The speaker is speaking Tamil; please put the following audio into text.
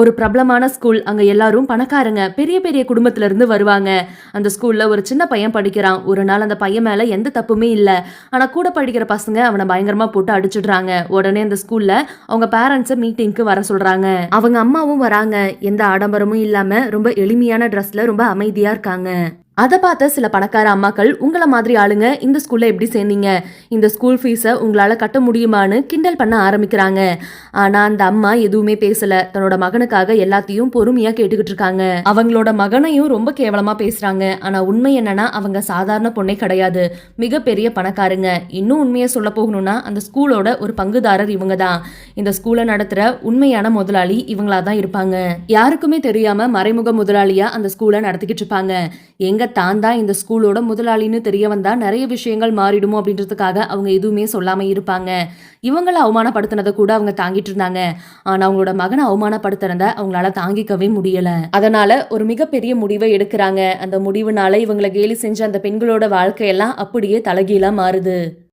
ஒரு பிரபலமான ஸ்கூல். அங்க எல்லாரும் பணக்காரங்க, பெரிய பெரிய குடும்பத்துல இருந்து வருவாங்க. அந்த ஸ்கூல்ல ஒரு சின்ன பையன் படிக்கிறான். ஒரு நாள் அந்த பையன் மேல எந்த தப்புமே இல்ல. ஆனா கூட படிக்கிற பசங்க அவன பயங்கரமா போட்டு அடிச்சிடுறாங்க. உடனே அந்த ஸ்கூல்ல அவங்க பேரண்ட்ஸ மீட்டிங்க்கு வர சொல்றாங்க. அவங்க அம்மாவும் வராங்க. எந்த ஆடம்பரமும் இல்லாம ரொம்ப எளிமையான ட்ரெஸ்ல ரொம்ப அமைதியா இருக்காங்க. அத பார்த்த சில பணக்கார அம்மாக்கள், உங்கள மாதிரி ஆளுங்க இந்த ஸ்கூல்ல எப்படி சேர்ந்தீங்க? இந்த ஸ்கூல் ஃபீஸ உங்களால கட்ட முடியுமான்னு கிண்டல் பண்ண ஆரம்பிக்கிறாங்க. ஆனா அந்த அம்மா எதுவுமே பேசல. தன்னோட மகனுக்காக எல்லாத்தையும் பொறுமையா கேட்டுக்கிட்டு இருக்காங்க. அவங்களோட மகனையும் ரொம்ப கேவலமா பேசுறாங்க. ஆனா உண்மை என்னன்னா, அவங்க சாதாரண பொண்ணே கிடையாது. மிகப்பெரிய பணக்காரங்க. இன்னும் உண்மையை சொல்ல போகணும்னா, அந்த ஸ்கூலோட ஒரு பங்குதாரர் இவங்க தான். இந்த ஸ்கூலை நடத்துற உண்மையான முதலாளி இவங்களா தான் இருப்பாங்க. யாருக்குமே தெரியாம மறைமுக முதலாளியா அந்த ஸ்கூலை நடத்திக்கிட்டு இருப்பாங்க. எங்க தான் இந்த ஸ்கூலோட முதலாளின்னு தெரிய வந்தா நிறைய விஷயங்கள் மாறிடுமோ அப்படின்றதுக்காக அவங்க எதுவுமே சொல்லாம இருப்பாங்க. இவங்கள அவமானப்படுத்தினதை கூட அவங்க தாங்கிட்டு இருந்தாங்க. ஆனா அவங்களோட மகனை அவமானப்படுத்துறத அவங்களால தாங்கிக்கவே முடியல. அதனால ஒரு மிகப்பெரிய முடிவை எடுக்கிறாங்க. அந்த முடிவுனால இவங்களை கேலி செஞ்ச அந்த பெண்களோட வாழ்க்கையெல்லாம் அப்படியே தலைகீழா மாறுது.